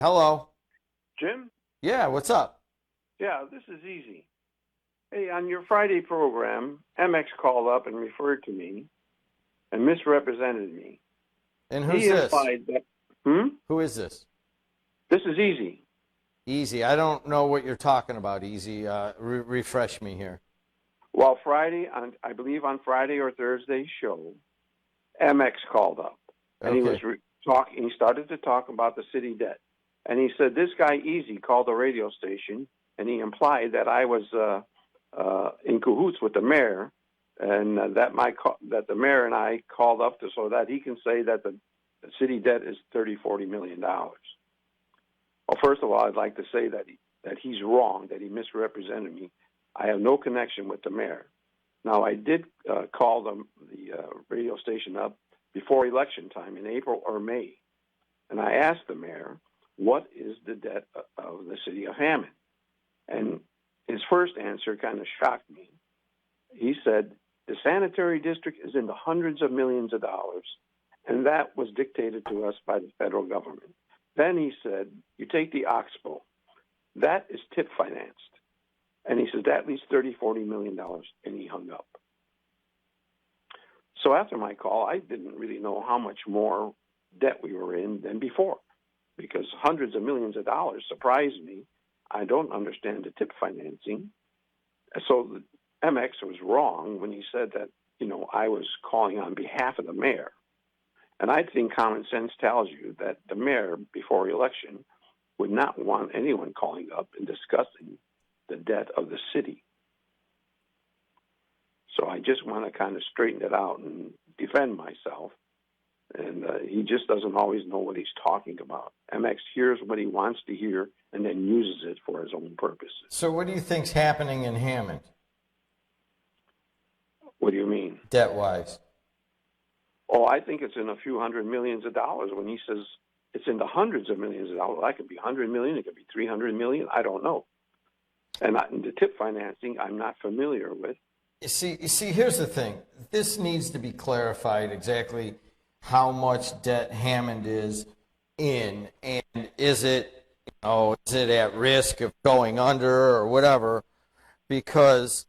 Hello. Jim? Yeah, what's up? Yeah, this is easy. Hey, on your Friday program, MX called up and referred to me and misrepresented me. And who's He this? implied that, hmm? Who is this? This is easy. Easy. I don't know what you're talking about, Easy. Refresh me here. Well, I believe on Friday or Thursday's show, MX called up and he was Okay. talking. He started to talk about the city debt, and he said this guy Easy called the radio station and he implied that I was in cahoots with the mayor, and that the mayor and I called up so that he can say that the city debt is $30-40 million. Well, first of all, I'd like to say that he's wrong, that he misrepresented me. I have no connection with the mayor. Now, I did call the radio station up before election time in April or May, and I asked the mayor, what is the debt of the city of Hammond? And his first answer kind of shocked me. He said, the sanitary district is in the hundreds of millions of dollars, and that was dictated to us by the federal government. Then he said, you take the Oxbow, that is tip financed. And he says, that leaves $30-40 million, and he hung up. So after my call, I didn't really know how much more debt we were in than before, because hundreds of millions of dollars surprised me. I don't understand the tip financing. So the MX was wrong when he said that, I was calling on behalf of the mayor. And I think common sense tells you that the mayor, before election, would not want anyone calling up and discussing the debt of the city. So I just want to kind of straighten it out and defend myself. And he just doesn't always know what he's talking about. MX hears what he wants to hear and then uses it for his own purposes. So what do you think's happening in Hammond, What do you mean? debt-wise? Oh, I think it's in a few hundred millions of dollars. When he says it's in the hundreds of millions of dollars, that could be 100 million, it could be 300 million, I don't know. And the tip financing, I'm not familiar with. You see, here's the thing. This needs to be clarified exactly how much debt Hammond is in, and is it at risk of going under or whatever? Because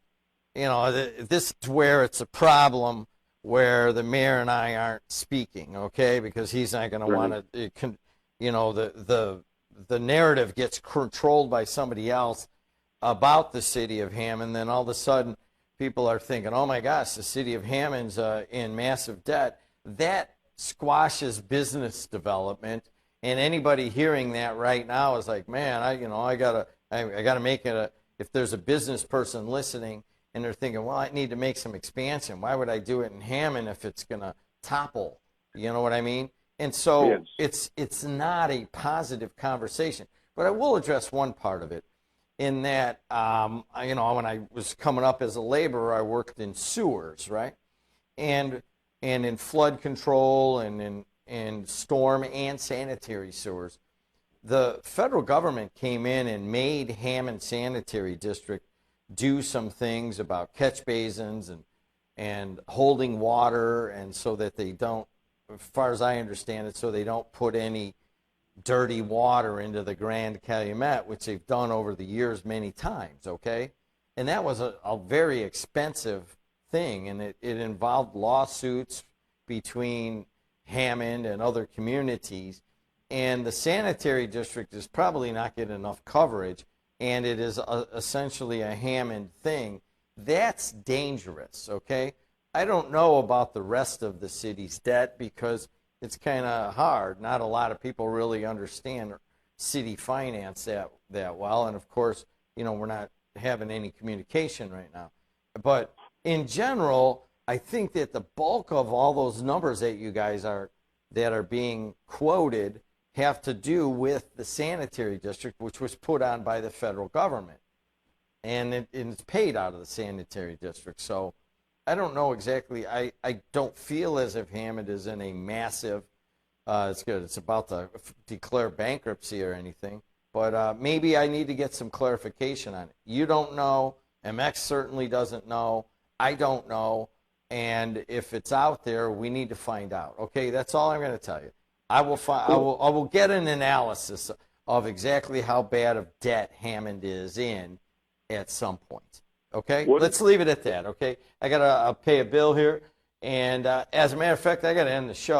this is where it's a problem, where the mayor and I aren't speaking, okay? Because he's not going to Right. want to, the narrative gets controlled by somebody else about the city of Hammond. Then all of a sudden, people are thinking, oh my gosh, the city of Hammond's in massive debt. That squashes business development, and anybody hearing that right now is like, man, I gotta make it a. If there's a business person listening and they're thinking, well, I need to make some expansion. Why would I do it in Hammond if it's gonna topple? You know what I mean? And so Yes. it's not a positive conversation. But I will address one part of it, in that when I was coming up as a laborer, I worked in sewers, right? And in flood control and in storm and sanitary sewers. The federal government came in and made Hammond Sanitary District do some things about catch basins and holding water, and so that they don't, as far as I understand it, so they don't put any dirty water into the Grand Calumet, which they've done over the years many times, okay? And that was a very expensive thing, and it involved lawsuits between Hammond and other communities. And the sanitary district is probably not getting enough coverage, and it is essentially a Hammond thing. That's dangerous, okay? I don't know about the rest of the city's debt, because it's kind of hard. Not a lot of people really understand city finance that well. And of course, we're not having any communication right now. But in general, I think that the bulk of all those numbers that you guys are being quoted have to do with the sanitary district, which was put on by the federal government, and it's paid out of the sanitary district. So I don't know exactly. I don't feel as if Hammond is in a massive, it's good, it's about to declare bankruptcy or anything. But maybe I need to get some clarification on it. You don't know. MX certainly doesn't know. I don't know. And if it's out there, we need to find out. Okay, that's all I'm going to tell you. I will get an analysis of exactly how bad of debt Hammond is in at some point. Okay? What- Let's leave it at that, okay? I got to pay a bill here. And as a matter of fact, I got to end the show.